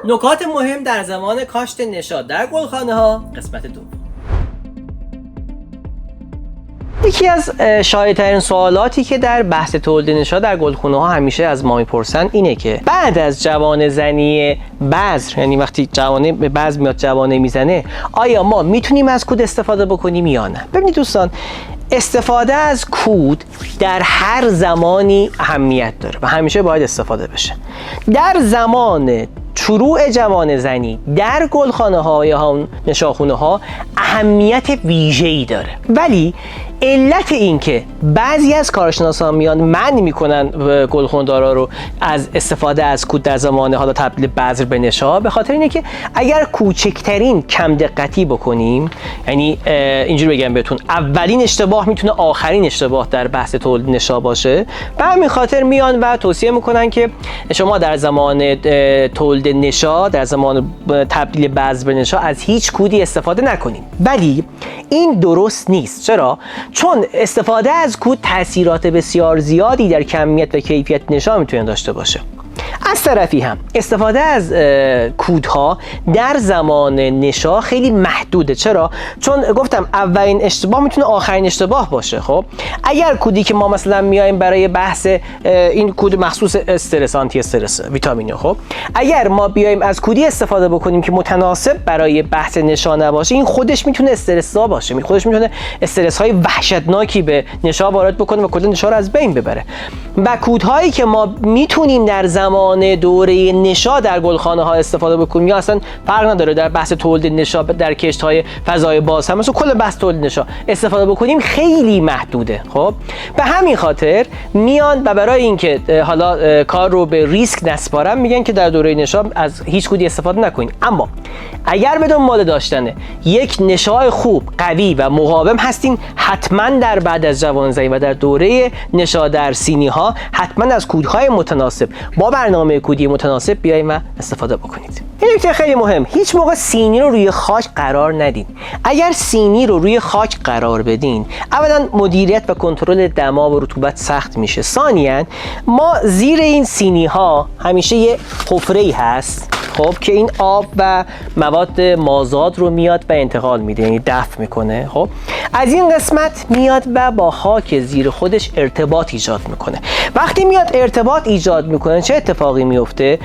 نکات مهم در زمان کاشت نشا در گلخانه ها قسمت دوم. یکی از شایع‌ترین سوالاتی که در بحث تولید نشا در گلخانه ها همیشه از ما میپرسن اینه که بعد از جوانه زنی بذر، یعنی وقتی جوانه به بذر میاد جوانه میزنه، آیا ما میتونیم از کود استفاده بکنیم یا نه؟ ببینید دوستان، استفاده از کود در هر زمانی اهمیت داره و همیشه باید استفاده بشه. در زمان شروع جوانه زنی در گلخانه ها یا هم نشاخونه ها اهمیت ویژه‌ای داره، ولی علت این که بعضی از کارشناسان میان منع میکنن گلخانه‌دارا رو از استفاده از کود در زمان حالا تبدیل بذر به نشا، به خاطر اینه که اگر کوچکترین کم دقتی بکنیم، یعنی اینجوری بگم بهتون، اولین اشتباه میتونه آخرین اشتباه در بحث تولید نشا باشه. به همین خاطر میان و توصیه میکنن که شما در زمان تولید نشا، در زمان تبدیل بذر به نشا، از هیچ کودی استفاده نکنید. ولی این درست نیست. چرا؟ چون استفاده از کود تاثیرات بسیار زیادی در کمیت و کیفیت نشا میتونه داشته باشه. از طرفی هم استفاده از کودها در زمان نشا خیلی محدوده. چرا؟ چون گفتم اولین اشتباه میتونه آخرین اشتباه باشه. خب اگر کودی که ما مثلا میایم برای بحث این کود مخصوص استرس، آنتی استرس، ویتامینی، خب اگر ما بیایم از کودی استفاده بکنیم که متناسب برای بحث نشا نباشه، این خودش میتونه استرس زا باشه، خودش میتونه استرس های وحشتناکی به نشا وارد بکنه و کل نشا رو از بین ببره. و کودهایی که ما میتونیم در زمان دوره نشا در گلخانه ها استفاده بکنیم، یا اصلا فرق نداره در بحث تولید نشا در کشت های فضای باز هم مثلا کل بحث تولید نشا استفاده بکنیم، خیلی محدوده. خب به همین خاطر میان و برای اینکه حالا کار رو به ریسک نسپارن میگن که در دوره نشا از هیچ کودی استفاده نکنید. اما اگر به دنبال داشتن یک نشای خوب، قوی و مقاوم هستین، حتما در بعد از جوانزنی و در دوره نشا در سینی ها حتما از کودهای متناسب با برنامه کودی متناسب بیاین و استفاده بکنید. این نکته خیلی مهم، هیچ موقع سینی رو روی خاک قرار ندین. اگر سینی رو روی خاک قرار بدین، اولا مدیریت و کنترل دما و رطوبت سخت میشه. ثانیاً ما زیر این سینی ها همیشه یه حفره‌ای هست، خب که این آب و مواد مازاد رو میاد و انتقال میده، یعنی دفع میکنه. خب از این قسمت میاد و با خاک زیر خودش ارتباط ایجاد میکنه. وقتی میاد ارتباط ایجاد میکنه چه اتفاقی میفته؟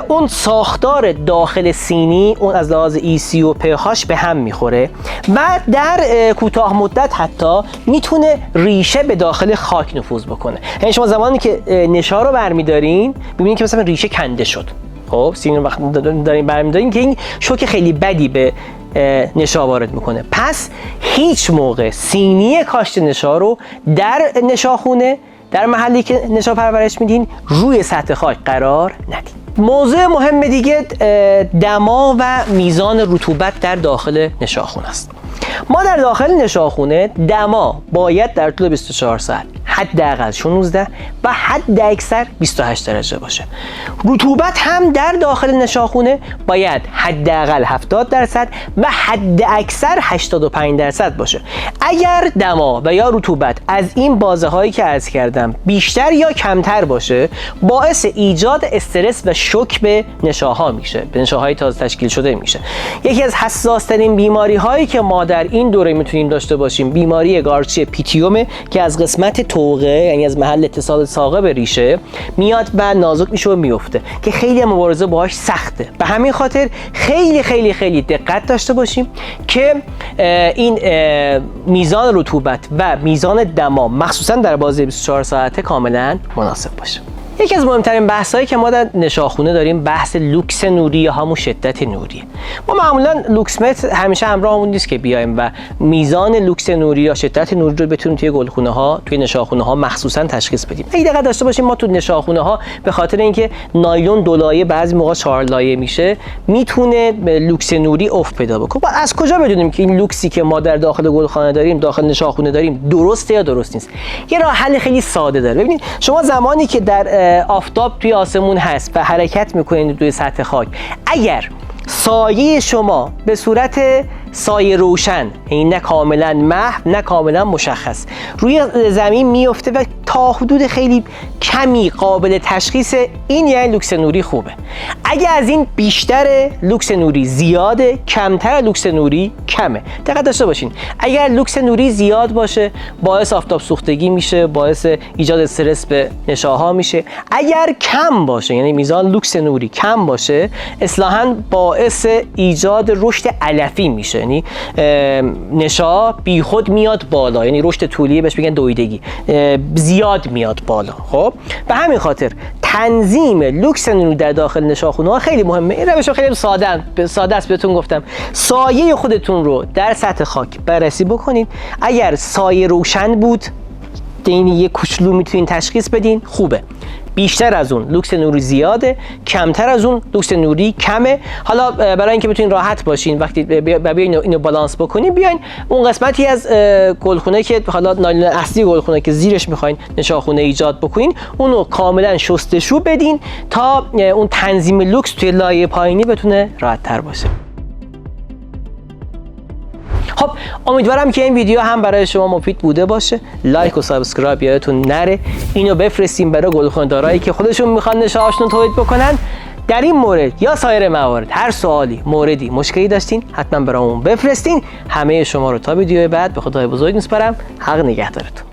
اون ساختار داخل سینی، اون از لحاظ EC و pH به هم میخوره و در کوتاه مدت حتی میتونه ریشه به داخل خاک نفوذ بکنه. یعنی شما زمانی که نشا رو برمیدارین ببینید که مثلا ریشه کنده شد. خب سینی رو وقتی داریم برمیداریم که این شوک خیلی بدی به نشا وارد میکنه. پس هیچ موقع سینی کاشت نشا رو در نشاخونه، در محلی که نشا پرورش میدین، روی سطح خاک قرار ندید. موضوع مهم دیگه دما و میزان رطوبت در داخل نشاخونه است. ما در داخل نشاخونه دما باید در طول 24 ساعت حداقل 16 و حد اکثر 28 درجه باشه. رطوبت هم در داخل نشاخونه باید حداقل 70% و حد اکثر 85% باشه. اگر دما و یا رطوبت از این بازه هایی که عرض کردم بیشتر یا کمتر باشه، باعث ایجاد استرس و شوک به نشاها میشه، به نشاهای تازه تشکیل شده میشه. یکی از حساس ترین بیماری هایی که ما در این دوره میتونیم داشته باشیم بیماری گارچی پیتیومه که از قسمت توقه، یعنی از محل اتصال ساقه به ریشه میاد و نازک میشه و میفته که خیلی مبارزه باهاش سخته. به همین خاطر خیلی خیلی خیلی دقت داشته باشیم که این میزان رطوبت و میزان دما مخصوصا در بازه 24 ساعته کاملا مناسب باشه. یکی از مهمترین بحثایی که ما در نشاخونه داریم بحث لوکس نوری یا همون شدت نوری. ما معمولا لوکس متر همیشه همراهمون نیست که بیایم و میزان لوکس نوری یا شدت نوری رو بتونیم توی گلخونه ها، توی نشاخونه ها مخصوصا تشخیص بدیم. اگه دقت داشته باشیم ما تو نشاخونه ها به خاطر اینکه نایلون دو لایه بعضی موقع 4 لایه میشه، میتونه لوکس نوری افت پیدا بکنه. از کجا بدونیم که این لوکسی که ما در داخل گلخانه داریم، داخل نشاخونه داریم، درسته یا درست نیست؟ یه راه حل خیلی ساده داره. ببینید شما زمانی که در آفتاب توی آسمون هست و حرکت میکنید روی سطح خاک، اگر سایه شما به صورت سایه روشن، یعنی نه کاملا محو نه کاملا مشخص، روی زمین میفته و تا حدود خیلی کمی قابل تشخیص، این یعنی لوکس نوری خوبه. اگه از این بیشتر، لوکس نوری زیاده، کمتر لوکس نوری کمه. دقت داشته باشین اگر لوکس نوری زیاد باشه باعث آفتاب سوختگی میشه، باعث ایجاد استرس به نشاها میشه. اگر کم باشه، یعنی میزان لوکس نوری کم باشه، اصطلاحاً باعث ایجاد رشد علفی میشه، یعنی نشا بیخود میاد بالا، یعنی رشد طولی بهش میگن دویدگی زیاد میاد بالا. خب به همین خاطر تنظیم لوکس نوری در داخل نشاخونه ها خیلی مهمه. این روش خیلی ساده است، بهتون گفتم. سایه خودتون رو در سطح خاک بررسی بکنید. اگر سایه روشن بود، یعنی یه کوچولو میتونین تشخیص بدین، خوبه. بیشتر از اون لوکس نوری زیاده، کمتر از اون لوکس نوری کمه. حالا برای اینکه بتونین راحت باشین وقتی بیاین اینو بالانس بکنین، بیاین اون قسمتی از گلخونه که حالا نایلون اصلی گلخونه که زیرش میخواین نشاخونه ایجاد بکنین، اونو کاملا شستشو بدین تا اون تنظیم لوکس توی لایه پایینی بتونه راحت تر باشه. خب امیدوارم که این ویدیو هم برای شما مفید بوده باشه. لایک و سابسکرایب یادتون نره. اینو بفرستین برای گلخونه دارایی که خودشون میخوان نشاهاشون تولید بکنن. در این مورد یا سایر موارد هر سوالی، موردی، مشکلی داشتین حتما برامون بفرستین. همه شما رو تا ویدیو بعد به خدای بزرگ میسپارم. حق نگهدارتون.